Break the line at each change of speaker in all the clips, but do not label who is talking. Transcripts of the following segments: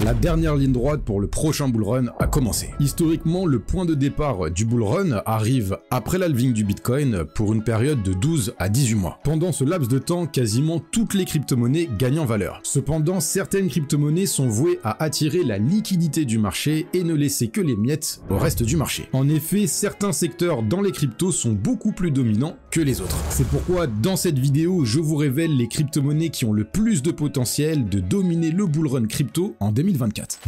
La dernière ligne droite pour le prochain bull run a commencé. Historiquement, le point de départ du bull run arrive après l'halving du Bitcoin pour une période de 12 à 18 mois. Pendant ce laps de temps, quasiment toutes les crypto-monnaies gagnent en valeur. Cependant, certaines crypto-monnaies sont vouées à attirer la liquidité du marché et ne laisser que les miettes au reste du marché. En effet, certains secteurs dans les cryptos sont beaucoup plus dominants que les autres. C'est pourquoi dans cette vidéo, je vous révèle les crypto-monnaies qui ont le plus de potentiel de dominer le bull run crypto en 2024.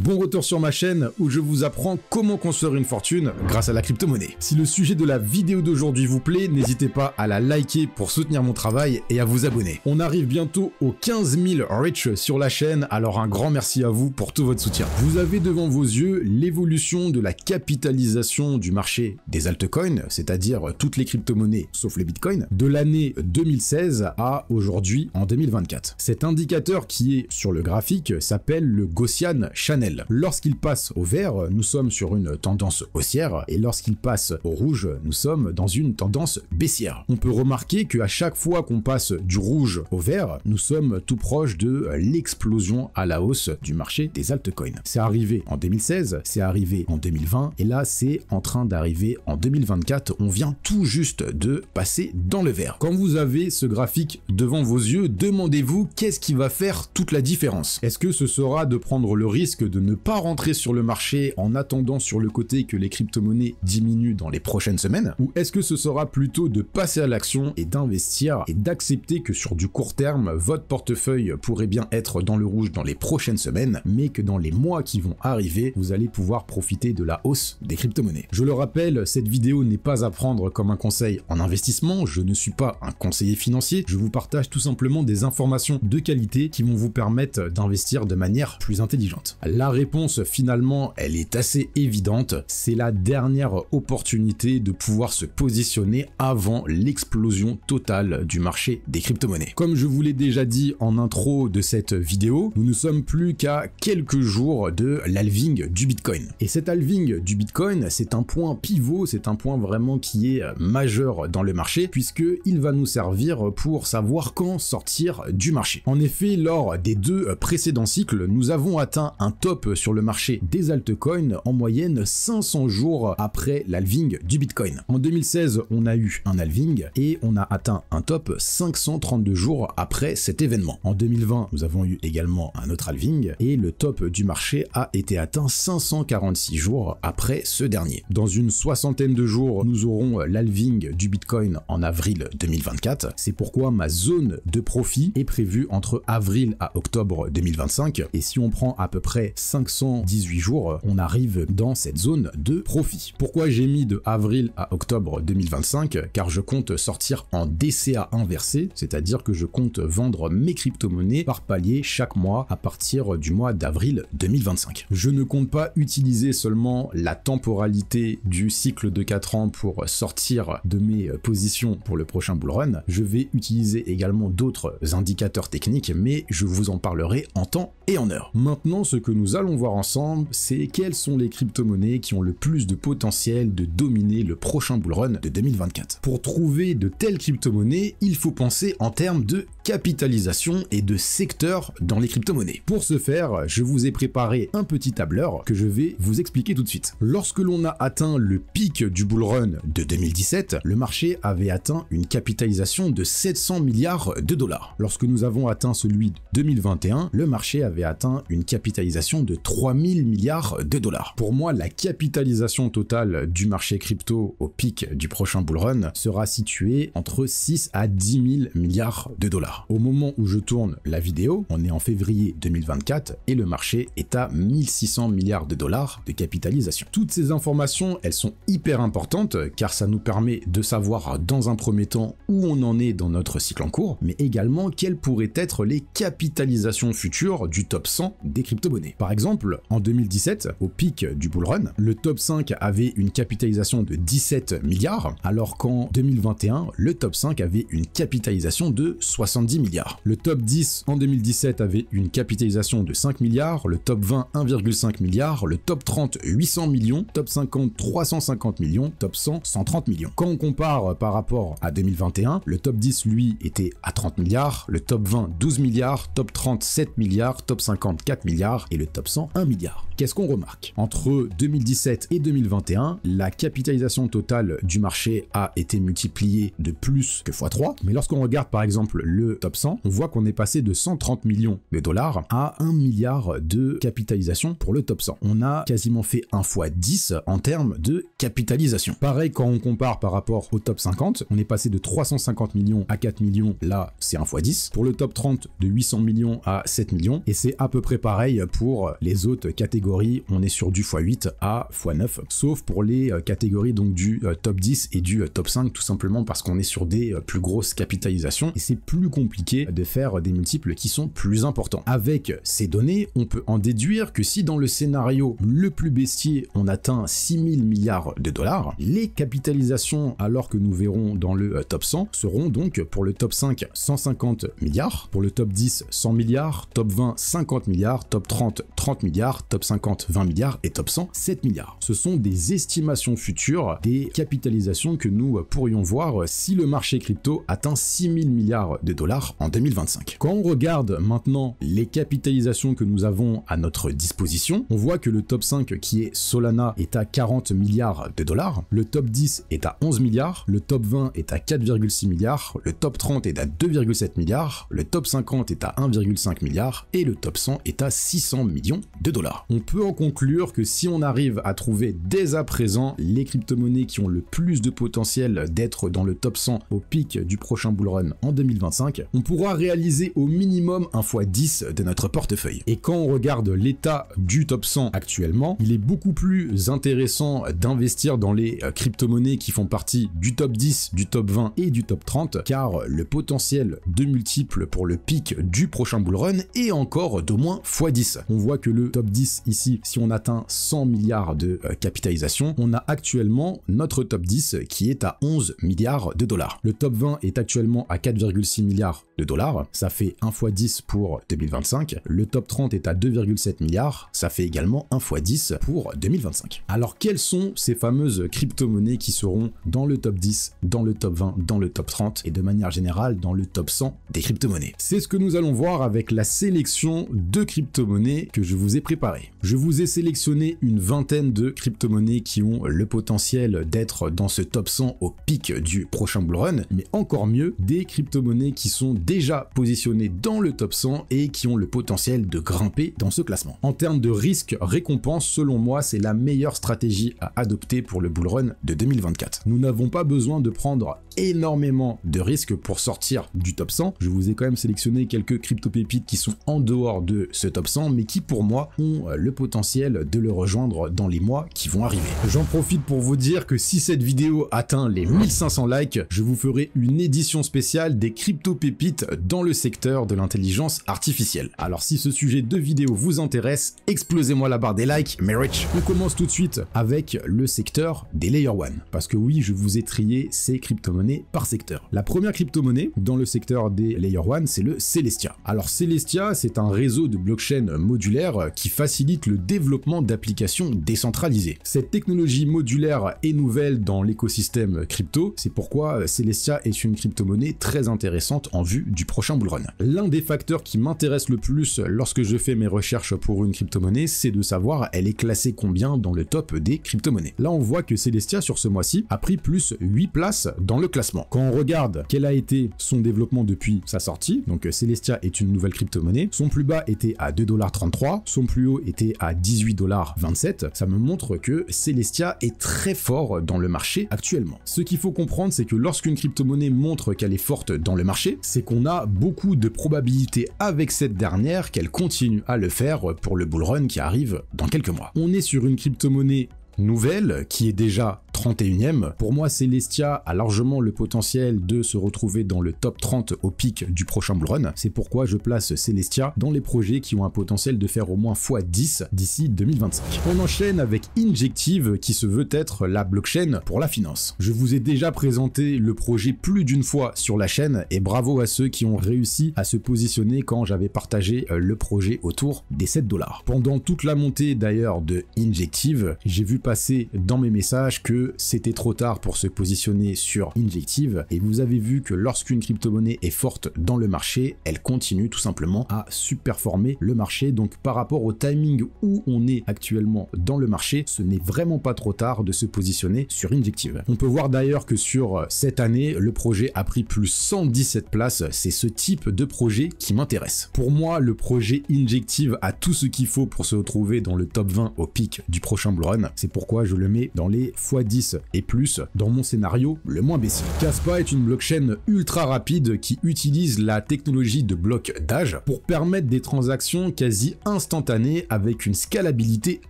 Bon retour sur ma chaîne où je vous apprends comment construire une fortune grâce à la crypto-monnaie. Si le sujet de la vidéo d'aujourd'hui vous plaît, n'hésitez pas à la liker pour soutenir mon travail et à vous abonner. On arrive bientôt aux 15 000 reach sur la chaîne, alors un grand merci à vous pour tout votre soutien. Vous avez devant vos yeux l'évolution de la capitalisation du marché des altcoins, c'est-à-dire toutes les crypto-monnaies sauf les bitcoins, de l'année 2016 à aujourd'hui en 2024. Cet indicateur qui est sur le graphique s'appelle le Gaussian Channel. Lorsqu'il passe au vert, nous sommes sur une tendance haussière et lorsqu'il passe au rouge, nous sommes dans une tendance baissière. On peut remarquer qu'à chaque fois qu'on passe du rouge au vert, nous sommes tout proche de l'explosion à la hausse du marché des altcoins. C'est arrivé en 2016, c'est arrivé en 2020 et là c'est en train d'arriver en 2024. On vient tout juste de passer dans le vert. Quand vous avez ce graphique devant vos yeux, demandez-vous qu'est-ce qui va faire toute la différence. Est-ce que ce sera de prendre le risque de ne pas rentrer sur le marché en attendant sur le côté que les crypto-monnaies diminuent dans les prochaines semaines? Ou est-ce que ce sera plutôt de passer à l'action et d'investir et d'accepter que sur du court terme, votre portefeuille pourrait bien être dans le rouge dans les prochaines semaines, mais que dans les mois qui vont arriver, vous allez pouvoir profiter de la hausse des crypto-monnaies? Je le rappelle, cette vidéo n'est pas à prendre comme un conseil en investissement, je ne suis pas un conseiller financier, je vous partage tout simplement des informations de qualité qui vont vous permettre d'investir de manière plus intelligente. La réponse finalement, elle est assez évidente, c'est la dernière opportunité de pouvoir se positionner avant l'explosion totale du marché des crypto-monnaies. Comme je vous l'ai déjà dit en intro de cette vidéo, nous ne sommes plus qu'à quelques jours de l'halving du Bitcoin. Et cet halving du Bitcoin, c'est un point pivot, c'est un point vraiment qui est majeur dans le marché puisqu'il va nous servir pour savoir quand sortir du marché. En effet, lors des deux précédents cycles, nous avons atteint un top sur le marché des altcoins en moyenne 500 jours après l'halving du Bitcoin. En 2016, on a eu un halving et on a atteint un top 532 jours après cet événement. En 2020, nous avons eu également un autre halving et le top du marché a été atteint 546 jours après ce dernier. Dans une soixantaine de jours, nous aurons l'halving du Bitcoin en avril 2024. C'est pourquoi ma zone de profit est prévue entre avril à octobre 2025 et si on prend à peu près 518 jours, on arrive dans cette zone de profit. Pourquoi j'ai mis de avril à octobre 2025? Car je compte sortir en DCA inversé, c'est-à-dire que je compte vendre mes crypto-monnaies par palier chaque mois à partir du mois d'avril 2025. Je ne compte pas utiliser seulement la temporalité du cycle de 4 ans pour sortir de mes positions pour le prochain bull run. Je vais utiliser également d'autres indicateurs techniques, mais je vous en parlerai en temps et en heure. Maintenant, ce que nous allons voir ensemble, c'est quelles sont les crypto-monnaies qui ont le plus de potentiel de dominer le prochain bull run de 2024. Pour trouver de telles crypto-monnaies, il faut penser en termes de capitalisation et de secteur dans les crypto-monnaies. Pour ce faire, je vous ai préparé un petit tableur que je vais vous expliquer tout de suite. Lorsque l'on a atteint le pic du bull run de 2017, le marché avait atteint une capitalisation de 700 milliards de dollars. Lorsque nous avons atteint celui de 2021, le marché avait atteint une capitalisation de 3000 milliards de dollars. Pour moi, la capitalisation totale du marché crypto au pic du prochain bull run sera située entre 6 à 10 000 milliards de dollars. Au moment où je tourne la vidéo, on est en février 2024 et le marché est à 1600 milliards de dollars de capitalisation. Toutes ces informations, elles sont hyper importantes car ça nous permet de savoir dans un premier temps où on en est dans notre cycle en cours, mais également quelles pourraient être les capitalisations futures du top 100 des crypto-monnaies. Par exemple, en 2017, au pic du bull run, le top 5 avait une capitalisation de 17 milliards, alors qu'en 2021, le top 5 avait une capitalisation de 70 milliards. Le top 10 en 2017 avait une capitalisation de 5 milliards, le top 20 1,5 milliard, le top 30 800 millions, top 50 350 millions, top 100 130 millions. Quand on compare par rapport à 2021, le top 10 lui était à 30 milliards, le top 20 12 milliards, top 30 7 milliards, top 50 4 milliards, milliard et le top 100 1 milliard. Qu'est-ce qu'on remarque? Entre 2017 et 2021, la capitalisation totale du marché a été multipliée de plus que x3, mais lorsqu'on regarde par exemple le top 100, on voit qu'on est passé de 130 millions de dollars à 1 milliard de capitalisation pour le top 100. On a quasiment fait 1 x 10 en termes de capitalisation. Pareil quand on compare par rapport au top 50, on est passé de 350 millions à 4 millions, là c'est 1 x 10. Pour le top 30, de 800 millions à 7 millions, et c'est à peu près pareil pour les autres catégories, on est sur du x8 à x9, sauf pour les catégories donc du top 10 et du top 5, tout simplement parce qu'on est sur des plus grosses capitalisations, et c'est plus compliqué de faire des multiples qui sont plus importants. Avec ces données, on peut en déduire que si dans le scénario le plus baissier, on atteint 6 000 milliards de dollars, les capitalisations, alors que nous verrons dans le top 100, seront donc pour le top 5 150 milliards, pour le top 10 100 milliards, top 20 50 milliards, top 30 30 milliards, top 50 20 milliards et top 100 7 milliards. Ce sont des estimations futures des capitalisations que nous pourrions voir si le marché crypto atteint 6 000 milliards de dollars en 2025. Quand on regarde maintenant les capitalisations que nous avons à notre disposition, on voit que le top 5 qui est Solana est à 40 milliards de dollars, le top 10 est à 11 milliards, le top 20 est à 4,6 milliards, le top 30 est à 2,7 milliards, le top 50 est à 1,5 milliard et le top 100 est à 600 millions de dollars. On peut en conclure que si on arrive à trouver dès à présent les crypto-monnaies qui ont le plus de potentiel d'être dans le top 100 au pic du prochain bullrun en 2025, on pourra réaliser au minimum 1 x 10 de notre portefeuille. Et quand on regarde l'état du top 100 actuellement, il est beaucoup plus intéressant d'investir dans les crypto-monnaies qui font partie du top 10, du top 20 et du top 30, car le potentiel de multiples pour le pic du prochain bullrun est encore d'au moins x 10. On voit que le top 10 ici, si on atteint 100 milliards de capitalisation, on a actuellement notre top 10 qui est à 11 milliards de dollars. Le top 20 est actuellement à 4,6 milliards de dollars, ça fait 1 x 10 pour 2025. Le top 30 est à 2,7 milliards, ça fait également 1 x 10 pour 2025. Alors quelles sont ces fameuses crypto-monnaies qui seront dans le top 10, dans le top 20, dans le top 30 et de manière générale dans le top 100 des crypto-monnaies? C'est ce que nous allons voir avec la sélection de crypto-monnaies que je vous ai préparées. Je vous ai sélectionné une vingtaine de crypto-monnaies qui ont le potentiel d'être dans ce top 100 au pic du prochain bullrun, mais encore mieux, des crypto-monnaies qui sont déjà positionnées dans le top 100 et qui ont le potentiel de grimper dans ce classement. En termes de risque-récompense, selon moi, c'est la meilleure stratégie à adopter pour le bullrun de 2024. Nous n'avons pas besoin de prendre énormément de risques pour sortir du top 100. Je vous ai quand même sélectionné quelques crypto-pépites qui sont en dehors de ce top 100, mais qui pour moi ont le potentiel de le rejoindre dans les mois qui vont arriver. J'en profite pour vous dire que si cette vidéo atteint les 1500 likes, je vous ferai une édition spéciale des crypto-pépites dans le secteur de l'intelligence artificielle. Alors si ce sujet de vidéo vous intéresse, explosez-moi la barre des likes, mais rich. On commence tout de suite avec le secteur des Layer 1, parce que oui, je vous ai trié ces crypto-monnaies par secteur. La première crypto-monnaie dans le secteur des Layer 1, c'est le Celestia. Alors Celestia, c'est un réseau de blockchain modulaire qui facilite le développement d'applications décentralisées. Cette technologie modulaire est nouvelle dans l'écosystème crypto, c'est pourquoi Celestia est une crypto-monnaie très intéressante en vue du prochain bullrun. L'un des facteurs qui m'intéresse le plus lorsque je fais mes recherches pour une crypto-monnaie, c'est de savoir elle est classée combien dans le top des crypto-monnaies. Là on voit que Celestia sur ce mois-ci a pris plus 8 places dans le classement. Quand on regarde quel a été son développement depuis sa sortie, donc Celestia est une nouvelle crypto-monnaie, son plus bas était à 2,33 $, son plus haut était à 18,27 $, ça me montre que Celestia est très fort dans le marché actuellement. Ce qu'il faut comprendre, c'est que lorsqu'une crypto-monnaie montre qu'elle est forte dans le marché, c'est qu'on a beaucoup de probabilités avec cette dernière qu'elle continue à le faire pour le bullrun qui arrive dans quelques mois. On est sur une crypto-monnaie nouvelle qui est déjà 31e. Pour moi, Celestia a largement le potentiel de se retrouver dans le top 30 au pic du prochain bullrun. C'est pourquoi je place Celestia dans les projets qui ont un potentiel de faire au moins x10 d'ici 2025. On enchaîne avec Injective qui se veut être la blockchain pour la finance. Je vous ai déjà présenté le projet plus d'une fois sur la chaîne et bravo à ceux qui ont réussi à se positionner quand j'avais partagé le projet autour des 7 $. Pendant toute la montée d'ailleurs de Injective, j'ai vu passer dans mes messages que que c'était trop tard pour se positionner sur Injective, et vous avez vu que lorsqu'une crypto-monnaie est forte dans le marché, elle continue tout simplement à surperformer le marché. Donc par rapport au timing où on est actuellement dans le marché, ce n'est vraiment pas trop tard de se positionner sur Injective. On peut voir d'ailleurs que sur cette année, le projet a pris plus 117 places. C'est ce type de projet qui m'intéresse. Pour moi, le projet Injective a tout ce qu'il faut pour se retrouver dans le top 20 au pic du prochain bull run. C'est pourquoi je le mets dans les x10 et plus dans mon scénario le moins baissier. Kaspa est une blockchain ultra rapide qui utilise la technologie de bloc d'âge pour permettre des transactions quasi instantanées avec une scalabilité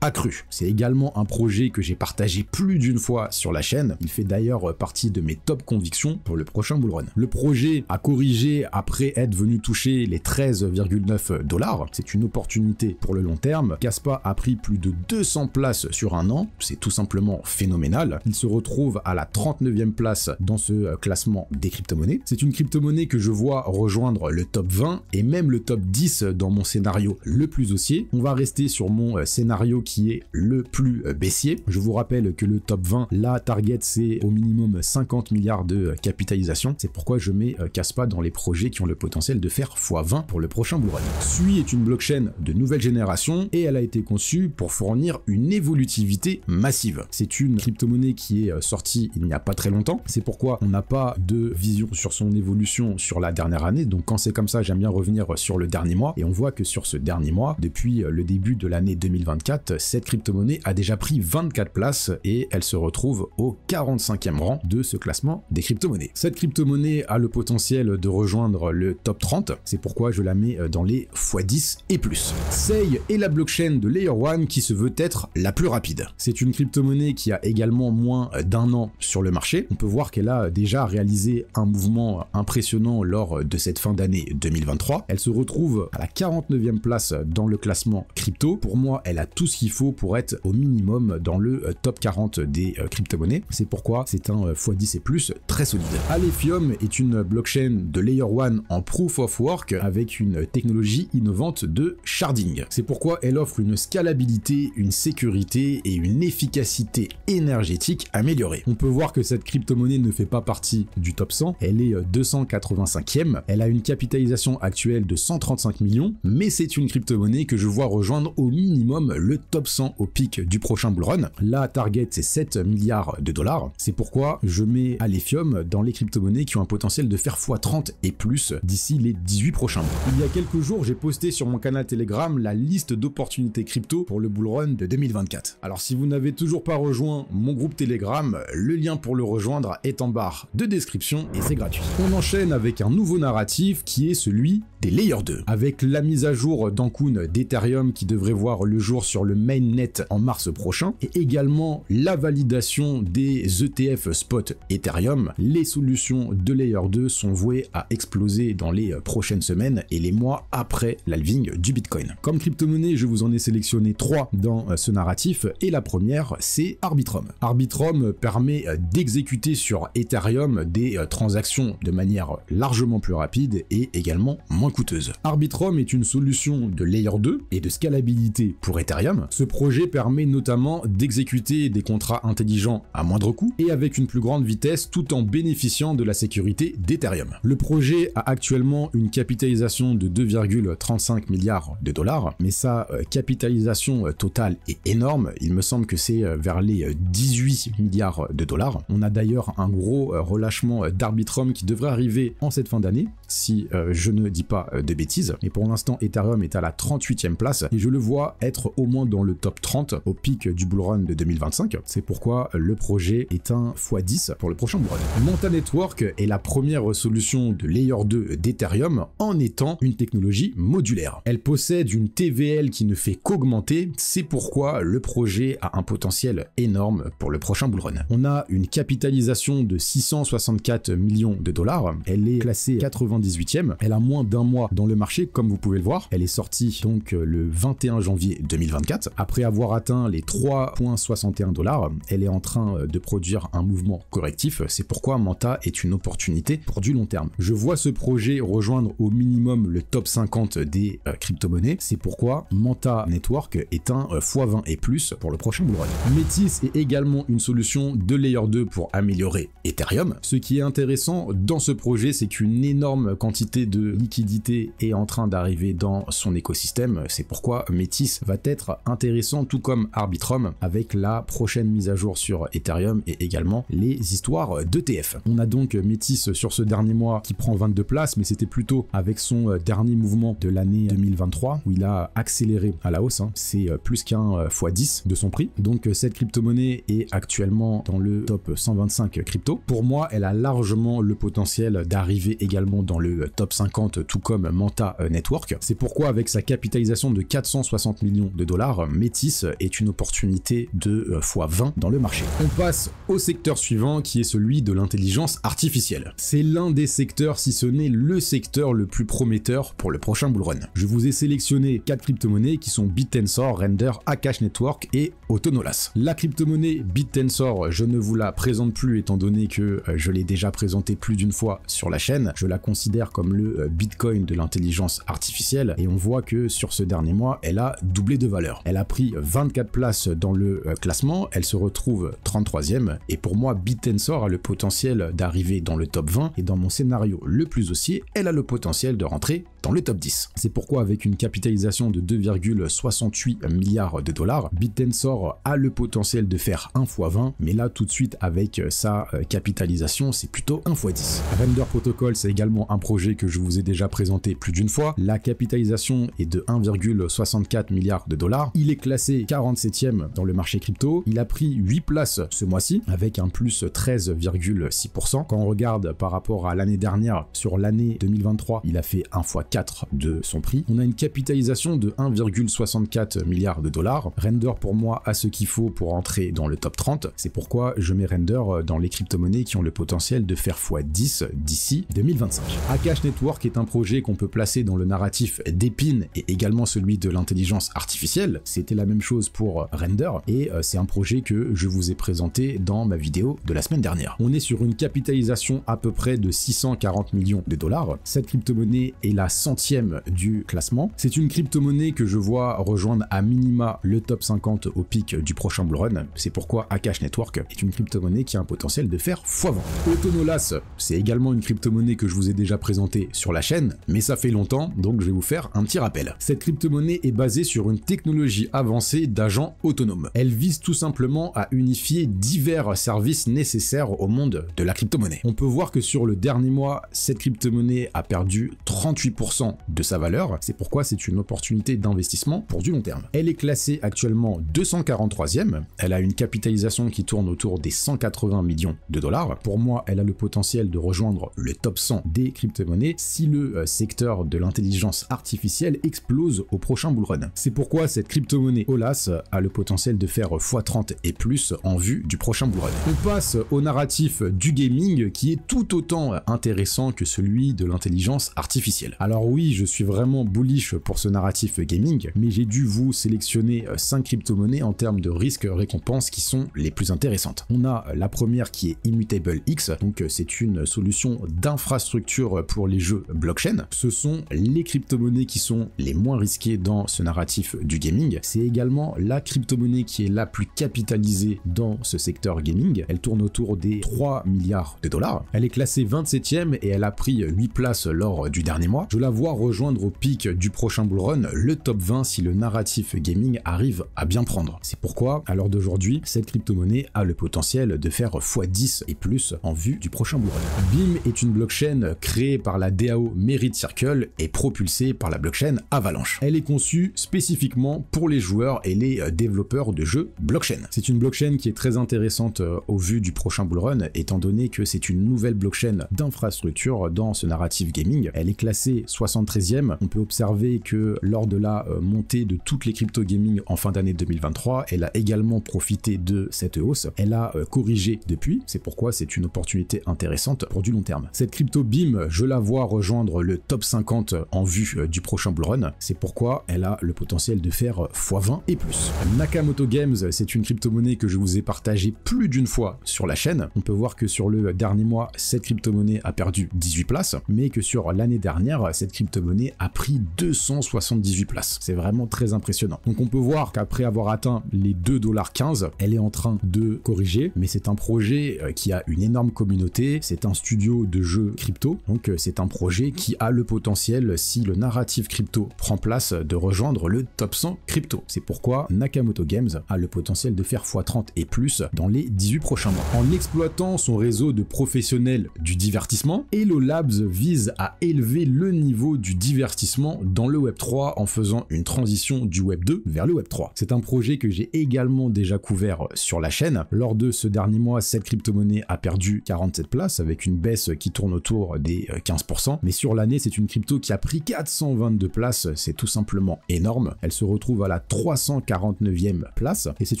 accrue. C'est également un projet que j'ai partagé plus d'une fois sur la chaîne. Il fait d'ailleurs partie de mes top convictions pour le prochain bull run. Le projet a corrigé après être venu toucher les 13,9 $. C'est une opportunité pour le long terme. Kaspa a pris plus de 200 places sur un an. C'est tout simplement phénoménal. Il se retrouve à la 39e place dans ce classement des crypto-monnaies. C'est une crypto-monnaie que je vois rejoindre le top 20 et même le top 10 dans mon scénario le plus haussier. On va rester sur mon scénario qui est le plus baissier. Je vous rappelle que le top 20, la target, c'est au minimum 50 milliards de capitalisation. C'est pourquoi je mets Kaspa dans les projets qui ont le potentiel de faire x20 pour le prochain bull run. Sui est une blockchain de nouvelle génération et elle a été conçue pour fournir une évolutivité massive. C'est une crypto-monnaie qui est sortie il n'y a pas très longtemps. C'est pourquoi on n'a pas de vision sur son évolution sur la dernière année. Donc quand c'est comme ça, j'aime bien revenir sur le dernier mois. Et on voit que sur ce dernier mois, depuis le début de l'année 2024, cette crypto-monnaie a déjà pris 24 places et elle se retrouve au 45e rang de ce classement des crypto-monnaies. Cette crypto-monnaie a le potentiel de rejoindre le top 30. C'est pourquoi je la mets dans les x10 et plus. Sei est la blockchain de Layer 1 qui se veut être la plus rapide. C'est une crypto-monnaie qui a également moins d'un an sur le marché. On peut voir qu'elle a déjà réalisé un mouvement impressionnant lors de cette fin d'année 2023. Elle se retrouve à la 49e place dans le classement crypto. Pour moi, elle a tout ce qu'il faut pour être au minimum dans le top 40 des crypto-monnaies. C'est pourquoi c'est un x10 et plus très solide. Alephium est une blockchain de Layer 1 en Proof of Work avec une technologie innovante de sharding. C'est pourquoi elle offre une scalabilité, une sécurité et une efficacité énergétique améliorée. On peut voir que cette crypto-monnaie ne fait pas partie du top 100, elle est 285e, elle a une capitalisation actuelle de 135 millions, mais c'est une crypto-monnaie que je vois rejoindre au minimum le top 100 au pic du prochain bull run. La target c'est 7 milliards de dollars, c'est pourquoi je mets Alephium dans les crypto-monnaies qui ont un potentiel de faire x30 et plus d'ici les 18 prochains mois. Il y a quelques jours, j'ai posté sur mon canal Telegram la liste d'opportunités crypto pour le bull run de 2024. Alors si vous n'avez toujours pas rejoint mon groupe Telegram, le lien pour le rejoindre est en barre de description et c'est gratuit. On enchaîne avec un nouveau narratif qui est celui des Layer 2. Avec la mise à jour d'Ankun d'Ethereum qui devrait voir le jour sur le mainnet en mars prochain et également la validation des ETF spot Ethereum, les solutions de Layer 2 sont vouées à exploser dans les prochaines semaines et les mois après l'halving du Bitcoin. Comme crypto-monnaie, je vous en ai sélectionné 3 dans ce narratif et la première, c'est Arbitrum. Arbitrum permet d'exécuter sur Ethereum des transactions de manière largement plus rapide et également moins coûteuse. Arbitrum est une solution de Layer 2 et de scalabilité pour Ethereum. Ce projet permet notamment d'exécuter des contrats intelligents à moindre coût et avec une plus grande vitesse tout en bénéficiant de la sécurité d'Ethereum. Le projet a actuellement une capitalisation de 2,35 milliards de dollars, mais sa capitalisation totale est énorme. Il me semble que c'est vers les 18 milliards de dollars. On a d'ailleurs un gros relâchement d'Arbitrum qui devrait arriver en cette fin d'année, si je ne dis pas de bêtises. Et pour l'instant, Ethereum est à la 38e place et je le vois être au moins dans le top 30 au pic du bull run de 2025. C'est pourquoi le projet est un x10 pour le prochain bull run. Manta Network est la première solution de Layer 2 d'Ethereum en étant une technologie modulaire. Elle possède une TVL qui ne fait qu'augmenter, c'est pourquoi le projet a un potentiel énorme pour le prochain bull run. On a une capitalisation de 664 millions de dollars, elle est classée 98e, elle a moins d'un mois dans le marché, comme vous pouvez le voir. Elle est sortie donc le 21 janvier 2024. Après avoir atteint les 3,61 $, elle est en train de produire un mouvement correctif. C'est pourquoi Manta est une opportunité pour du long terme. Je vois ce projet rejoindre au minimum le top 50 des crypto-monnaies. C'est pourquoi Manta Network est un x20 et plus pour le prochain bull run. Métis est également une solution de layer 2 pour améliorer Ethereum. Ce qui est intéressant dans ce projet, c'est qu'une énorme quantité de liquidité est en train d'arriver dans son écosystème. C'est pourquoi Métis va être intéressant, tout comme Arbitrum, avec la prochaine mise à jour sur Ethereum et également les histoires d'ETF. On a donc Métis sur ce dernier mois qui prend 22 places, mais c'était plutôt avec son dernier mouvement de l'année 2023 où il a accéléré à la hausse. C'est plus qu'un x10 de son prix. Donc cette crypto-monnaie est actuellement dans le top 125 crypto. Pour moi, elle a largement le potentiel d'arriver également dans le top 50, tout comme Manta Network. C'est pourquoi avec sa capitalisation de 460 millions de dollars, Métis est une opportunité de x20 dans le marché. On passe au secteur suivant qui est celui de l'intelligence artificielle. C'est l'un des secteurs, si ce n'est le secteur le plus prometteur pour le prochain bull run. Je vous ai sélectionné 4 crypto-monnaies qui sont BitTensor, Render, Akash Network et Autonolas. La crypto-monnaie BitTensor, je ne vous la présente plus étant donné que je l'ai déjà présentée plus d'une fois sur la chaîne. Je la considère comme le Bitcoin de l'intelligence artificielle et on voit que sur ce dernier mois, elle a doublé de valeur. Elle a pris 24 places dans le classement, elle se retrouve 33e et pour moi, BitTensor a le potentiel d'arriver dans le top 20 et dans mon scénario le plus haussier, elle a le potentiel de rentrer dans le top 10. C'est pourquoi avec une capitalisation de 2,68 milliards de dollars, BitTensor a le potentiel de faire 1 x 20, mais là tout de suite avec sa capitalisation, c'est plutôt 1 x 10. Render Protocol, c'est également un projet que je vous ai déjà présenté plus d'une fois. La capitalisation est de 1,64 milliards de dollars. Il est classé 47e dans le marché crypto. Il a pris 8 places ce mois-ci avec un plus 13,6%. Quand on regarde par rapport à l'année dernière, sur l'année 2023, il a fait 1 x 4 de son prix. On a une capitalisation de 1,64 milliards de dollars. Render pour moi a ce qu'il faut pour entrer dans le top 30. C'est pourquoi je mets Render dans les crypto-monnaies qui ont le potentiel de faire x10 d'ici 2025. Akash Network est un projet qu'on peut placer dans le narratif d'Epine et également celui de l'intelligence artificielle. C'était la même chose pour Render et c'est un projet que je vous ai présenté dans ma vidéo de la semaine dernière. On est sur une capitalisation à peu près de 640 millions de dollars. Cette crypto-monnaie est la 100e du classement. C'est une crypto-monnaie que je vois rejoindre à minima le top 50 au pic du prochain bull run. C'est pourquoi Akash Network est une crypto-monnaie qui a un potentiel de faire x20. Autonolas, c'est également une crypto-monnaie que je vous ai déjà présentée sur la chaîne, mais ça fait longtemps, donc je vais vous faire un petit rappel. Cette crypto-monnaie est basée sur une technologie avancée d'agents autonomes. Elle vise tout simplement à unifier divers services nécessaires au monde de la crypto-monnaie. On peut voir que sur le dernier mois, cette crypto-monnaie a perdu 38% de sa valeur. C'est pourquoi c'est une opportunité d'investissement pour du long terme. Elle est classée actuellement 243e. Elle a une capitalisation qui tourne autour des 180 millions de dollars. Pour moi, elle a le potentiel de rejoindre le top 100 des crypto-monnaies si le secteur de l'intelligence artificielle explose au prochain bull run. C'est pourquoi cette crypto-monnaie Olas a le potentiel de faire x30 et plus en vue du prochain bull run. On passe au narratif du gaming qui est tout autant intéressant que celui de l'intelligence artificielle. Alors oui, je suis vraiment bullish pour ce narratif gaming, mais j'ai dû vous sélectionner 5 crypto-monnaies en termes de risque-récompense qui sont les plus intéressantes. On a la première qui est Immutable X, donc c'est une solution d'infrastructure pour les jeux blockchain. Ce sont les crypto-monnaies qui sont les moins risquées dans ce narratif du gaming. C'est également la crypto-monnaie qui est la plus capitalisée dans ce secteur gaming. Elle tourne autour des 3 milliards de dollars. Elle est classée 27e et elle a pris 8 places lors du dernier mois. Je la vois rejoindre au pic du prochain bull run le top 20 si le narratif gaming arrive à bien prendre. C'est pourquoi, à l'heure d'aujourd'hui, cette crypto-monnaie a le potentiel de faire x10 et plus en vue du prochain bull run. BIM est une blockchain créée par la DAO Merit Circle et propulsée par la blockchain Avalanche. Elle est conçue spécifiquement pour les joueurs et les développeurs de jeux blockchain. C'est une blockchain qui est très intéressante au vu du prochain bull run, étant donné que c'est une nouvelle blockchain d'infrastructure dans ce narrative gaming. Elle est classée 73e. On peut observer que lors de la montée de toutes les crypto gaming en fin d'année 2023, elle a également profité de cette hausse. Elle a corrigé depuis, c'est pourquoi c'est une opportunité intéressante pour du long terme. Cette crypto BIM, je la vois rejoindre le top 50 en vue du prochain bull run, c'est pourquoi elle a le potentiel de faire x20 et plus. Nakamoto Games, c'est une crypto-monnaie que je vous ai partagée plus d'une fois sur la chaîne. On peut voir que sur le dernier mois, cette crypto-monnaie a perdu 18 places, mais que sur l'année dernière, cette crypto-monnaie a pris 278 places. C'est vraiment très impressionnant. Donc on peut voir qu'après avoir atteint les 2,15 $, elle est en train de corriger, mais c'est un projet qui a une énorme communauté, c'est un studio de jeux crypto, donc c'est un projet qui a le potentiel, si le narratif crypto prend place, de rejoindre le top 100 crypto. C'est pourquoi Nakamoto Games a le potentiel de faire x30 et plus dans les 18 prochains mois. En exploitant son réseau de professionnels du divertissement, Hello Labs vise à élever le niveau du divertissement dans le Web3 en faisant une transition du Web2 vers le Web3. C'est un projet que j'ai également déjà couvert sur la chaîne. Lors de ce dernier mois, cette crypto-monnaie a perdu 47 places avec une baisse qui tourne autour des 15%, mais sur l'année, c'est une crypto qui a pris 422 places, c'est tout simplement énorme. Elle se retrouve à la 349e place et c'est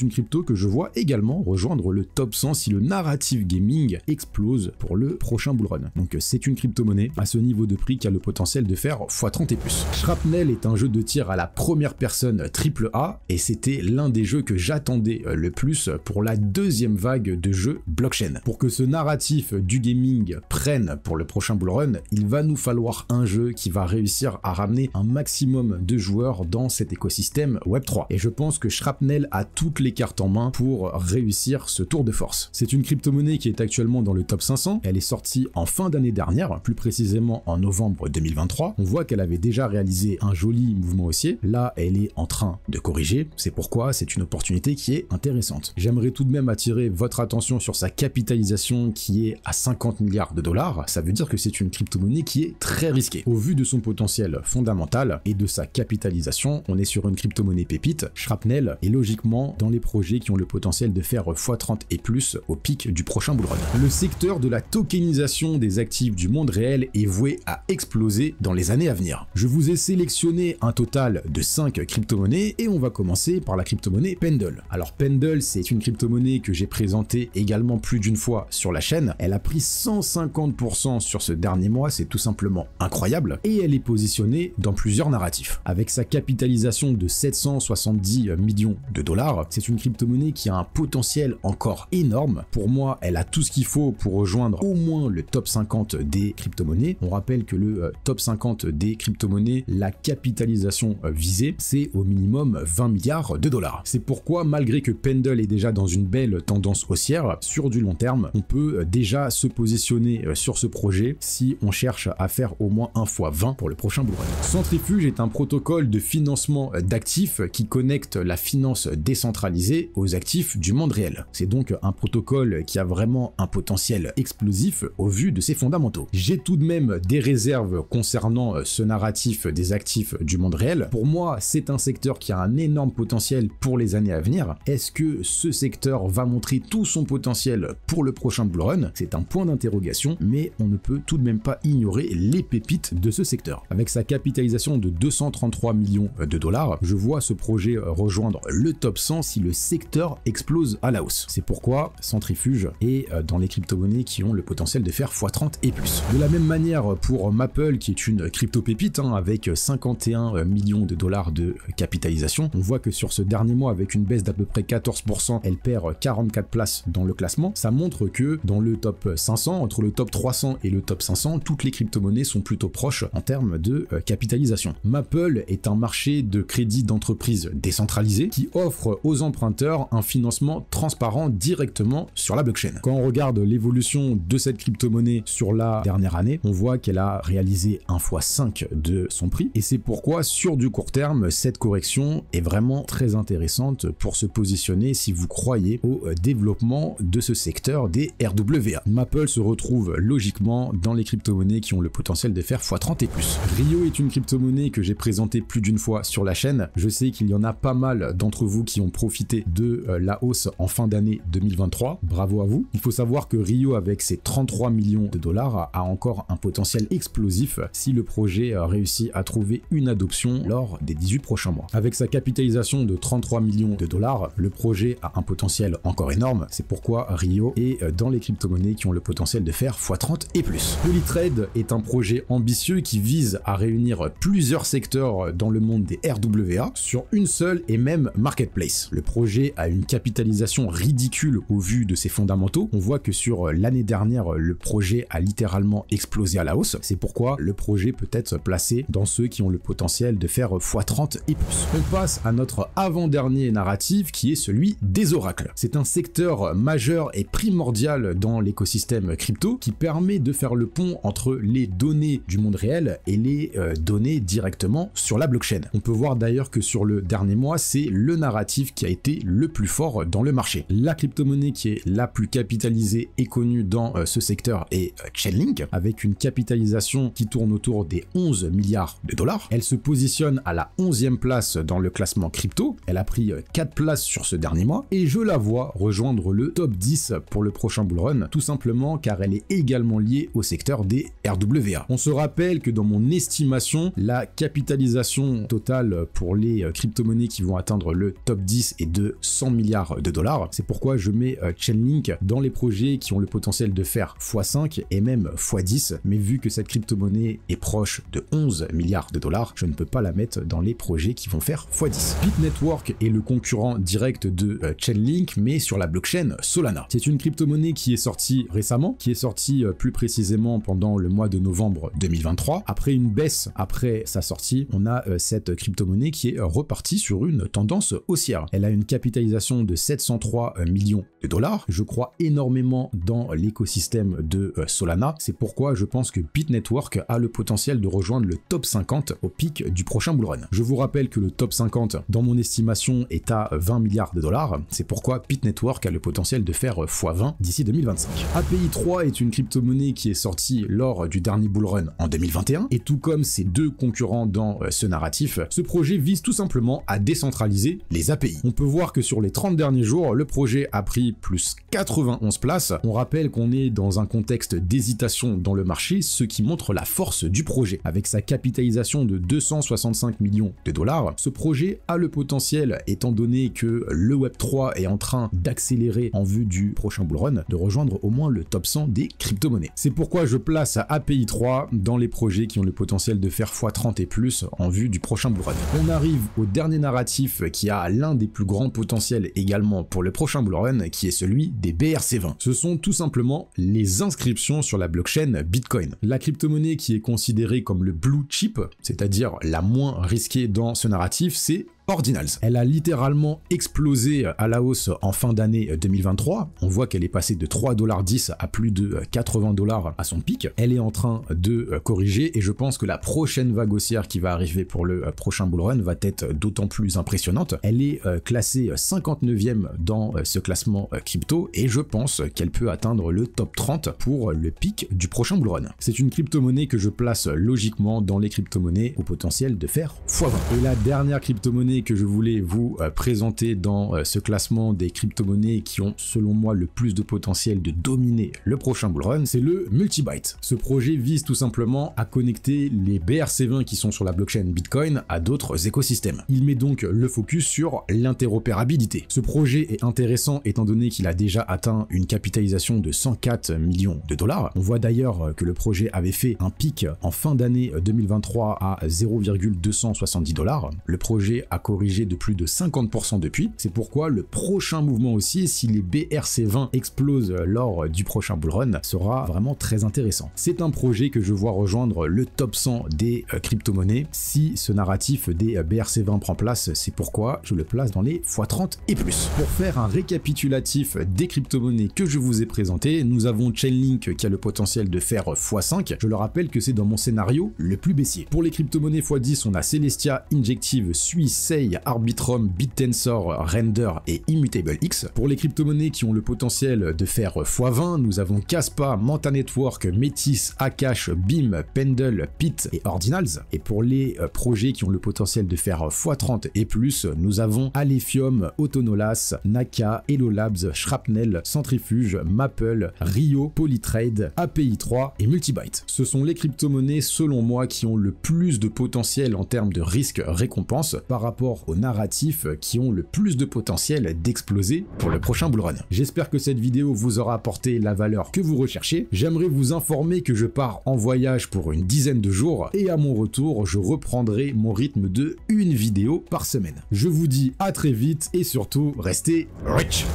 une crypto que je vois également rejoindre le top 100 si le narrative gaming explose pour le prochain bull run. Donc c'est une crypto-monnaie à ce niveau de prix qui a le potentiel de faire x30 et plus. Shrapnel est un jeu de tir à la première personne AAA et c'était l'un des jeux que j'attendais le plus pour la deuxième vague de jeux blockchain. Pour que ce narratif du gaming prenne pour le prochain bull run, il va nous falloir un jeu qui va réussir à ramener un maximum de joueurs dans cet écosystème Web3. Et je pense que Shrapnel a toutes les cartes en main pour réussir ce tour de force. C'est une crypto-monnaie qui est actuellement dans le top 500. Elle est sortie en fin d'année dernière, plus précisément en novembre 2023. On voit qu'elle avait déjà réalisé un joli mouvement haussier. Là, elle est en train de corriger. C'est pourquoi c'est une opportunité qui est intéressante. J'aimerais tout de même attirer votre attention sur sa capitalisation qui est à 50 milliards de dollars. Ça veut dire que c'est une crypto-monnaie qui est très risquée. Au vu de son potentiel fondamental et de sa capitalisation, on est sur une crypto-monnaie pépite. Shrapnel est logiquement dans les projets qui ont le potentiel de faire x30 et plus au pic du prochain bull run. Le secteur de la tokenisation des actifs du monde réel est voué à exploser dans les années à venir. Je vous ai sélectionné un total de 5 crypto-monnaies et on va commencer par la crypto-monnaie Pendle. Alors Pendle, c'est une crypto-monnaie que j'ai présentée également plus d'une fois sur la chaîne. Elle a pris 150% sur ce dernier mois, c'est tout simplement incroyable et elle est positionnée dans plusieurs narratifs. Avec sa capitalisation de 770 millions de dollars, c'est une crypto-monnaie qui a un potentiel encore énorme. Pour moi, elle a tout ce qu'il faut pour rejoindre au moins le top 50 des crypto-monnaies. On rappelle que le top 50 des crypto-monnaies, la capitalisation visée, c'est au minimum 20 milliards de dollars. C'est pourquoi, malgré que Pendle est déjà dans une belle tendance haussière, sur du long terme, on peut déjà se positionner sur ce projet si on cherche à faire au moins 1 x 20 pour le prochain bull run. Centrifuge est un protocole de financement d'actifs qui connecte la finance décentralisée aux actifs du monde réel. C'est donc un protocole qui a vraiment un potentiel explosif au vu de ses fondamentaux. J'ai tout de même des réserves concernant ce narratif des actifs du monde réel. Pour moi, c'est un secteur qui a un énorme potentiel pour les années à venir. Est-ce que ce secteur va montrer tout son potentiel pour le prochain bull run? C'est un point d'interrogation, mais on ne peut tout de même pas ignorer les pépites de ce secteur. Avec sa capitalisation de 233 millions de dollars, je vois ce projet rejoindre le top 100 si le secteur explose à la hausse. C'est pourquoi Centrifuge est dans les crypto-monnaies qui ont le potentiel de faire x30 et plus. De la même manière pour Maple, qui est une crypto-pépite avec 51 millions de dollars de capitalisation, on voit que sur ce dernier mois, avec une baisse d'à peu près 14%, elle perd 44 places dans le classement. Ça montre que dans le top 500, entre le top 300 et le top 500, toutes les crypto-monnaies sont plutôt proches en termes de capitalisation. Maple est un marché de crédit d'entreprise décentralisé qui offre aux emprunteurs un financement transparent directement sur la blockchain. Quand on regarde l'évolution de cette crypto-monnaie sur la dernière année, on voit qu'elle a réalisé 1 x 5 de son prix et c'est pourquoi sur du court terme, cette correction est vraiment très intéressante pour se positionner si vous croyez au développement de ce secteur des RWA. Maple se retrouve logiquement dans les crypto-monnaies qui ont le potentiel de faire x30 et plus. Rio est une crypto-monnaie que j'ai présentée plus d'une fois sur la chaîne. Je sais qu'il y en a pas mal d'entre vous qui ont profité de la hausse en fin d'année 2023. Bravo à vous. Il faut savoir que Rio, avec ses 33 millions de dollars, a encore un potentiel explosif si le projet réussit à trouver une adoption lors des 18 prochains mois. Avec sa capitalisation de 33 millions de dollars, le projet a un potentiel encore énorme, c'est pourquoi Rio est dans les crypto-monnaies qui ont le potentiel de faire x30 et plus. Polytrade est un projet ambitieux qui vise à réunir plusieurs secteurs dans le monde des RWA sur une seule et même marketplace. Le projet a une capitalisation ridicule au vu de ses fondamentaux. On voit que sur l'année dernière, le projet a littéralement explosé à la hausse. C'est pourquoi le projet peut être placé dans ceux qui ont le potentiel de faire x30 et plus. On passe à notre avant-dernier narratif qui est celui des oracles. C'est un secteur majeur et primordial dans l'écosystème crypto qui permet de faire le pont entre les données du monde réel et les données directement sur la blockchain. On peut voir d'ailleurs que sur le dernier mois, c'est le narratif qui a été le plus fort dans le marché. La crypto-monnaie qui est la plus capitalisée et connue dans ce secteur est Chainlink, avec une capitalisation qui tourne autour des 11 milliards de dollars. Elle se positionne à la 11e place dans le classement crypto. Elle a pris 4 places sur ce dernier mois et je la vois rejoindre le top 10 pour le prochain bullrun, tout simplement car elle est également liée au secteur des RWA. On se rappelle que dans mon estimation, la capitalisation totale pour les crypto-monnaies qui vont atteindre le top 10 est de 100 milliards de dollars. C'est pourquoi je mets Chainlink dans les projets qui ont le potentiel de faire x5 et même x10, mais vu que cette crypto-monnaie est proche de 11 milliards de dollars, je ne peux pas la mettre dans les projets qui vont faire x10. BitNetwork est le concurrent direct de Chainlink, mais sur la blockchain Solana. C'est une crypto-monnaie qui est sortie récemment, qui est sortie plus précisément pendant le mois de novembre 2023. Après une baisse après sa sortie, on a cette crypto-monnaie qui est repartie sur une tendance haussière. Elle a une capitalisation de 703 millions de dollars. Je crois énormément dans l'écosystème de Solana. C'est pourquoi je pense que BitNetwork a le potentiel de rejoindre le top 50 au pic du prochain bullrun. Je vous rappelle que le top 50, dans mon estimation, est à 20 milliards de dollars. C'est pourquoi BitNetwork a le potentiel de faire x20 d'ici 2025. API3 est une crypto-monnaie qui est sortie lors du dernier bullrun en 2021 et tout comme ses deux concurrents dans ce narratif, ce projet vise tout simplement à décentraliser les API. On peut voir que sur les 30 derniers jours, le projet a pris plus 91 places. On rappelle qu'on est dans un contexte d'hésitation dans le marché, ce qui montre la force du projet. Avec sa capitalisation de 265 millions de dollars, ce projet a le potentiel, étant donné que le Web3 est en train d'accélérer en vue du prochain bullrun, de rejoindre au moins le top 100 des crypto-monnaies. C'est pourquoi je place API3 dans les projets qui ont le potentiel de faire x30 et plus en vue du prochain bullrun. On arrive au dernier narratif qui a l'un des plus grands potentiels également pour le prochain bullrun, qui est celui des BRC20. Ce sont tout simplement les inscriptions sur la blockchain Bitcoin. La crypto-monnaie qui est considérée comme le blue chip, c'est-à-dire la moins risquée dans ce narratif, c'est Ordinals. Elle a littéralement explosé à la hausse en fin d'année 2023. On voit qu'elle est passée de 3,10$ à plus de 80$ à son pic. Elle est en train de corriger et je pense que la prochaine vague haussière qui va arriver pour le prochain bullrun va être d'autant plus impressionnante. Elle est classée 59e dans ce classement crypto et je pense qu'elle peut atteindre le top 30 pour le pic du prochain bullrun. C'est une crypto-monnaie que je place logiquement dans les crypto-monnaies au potentiel de faire x20. Et la dernière crypto-monnaie que je voulais vous présenter dans ce classement des crypto-monnaies qui ont selon moi le plus de potentiel de dominer le prochain bullrun, c'est le Multibyte. Ce projet vise tout simplement à connecter les BRC20 qui sont sur la blockchain Bitcoin à d'autres écosystèmes. Il met donc le focus sur l'interopérabilité. Ce projet est intéressant étant donné qu'il a déjà atteint une capitalisation de 104 millions de dollars. On voit d'ailleurs que le projet avait fait un pic en fin d'année 2023 à 0,270$. Le projet a corrigé de plus de 50% depuis. C'est pourquoi le prochain mouvement aussi, si les BRC20 explosent lors du prochain bullrun, sera vraiment très intéressant. C'est un projet que je vois rejoindre le top 100 des crypto-monnaies. Si ce narratif des BRC20 prend place, c'est pourquoi je le place dans les x30 et plus. Pour faire un récapitulatif des crypto-monnaies que je vous ai présentées, nous avons Chainlink qui a le potentiel de faire x5. Je le rappelle que c'est dans mon scénario le plus baissier. Pour les crypto-monnaies x10, on a Celestia, Injective, Suisse, DeFi, Arbitrum, BitTensor, Render et Immutable X. Pour les crypto-monnaies qui ont le potentiel de faire x20, nous avons Kaspa, Manta Network, Metis, Akash, Beam, Pendle, Pit et Ordinals. Et pour les projets qui ont le potentiel de faire x30 et plus, nous avons Alephium, Autonolas, Naka, Hello Labs, Shrapnel, Centrifuge, Maple, Rio, Polytrade, API3 et Multibyte. Ce sont les crypto-monnaies selon moi qui ont le plus de potentiel en termes de risque-récompense par rapport aux narratifs qui ont le plus de potentiel d'exploser pour le prochain bullrun. J'espère que cette vidéo vous aura apporté la valeur que vous recherchez. J'aimerais vous informer que je pars en voyage pour une dizaine de jours et à mon retour, je reprendrai mon rythme de une vidéo par semaine. Je vous dis à très vite et surtout, restez rich!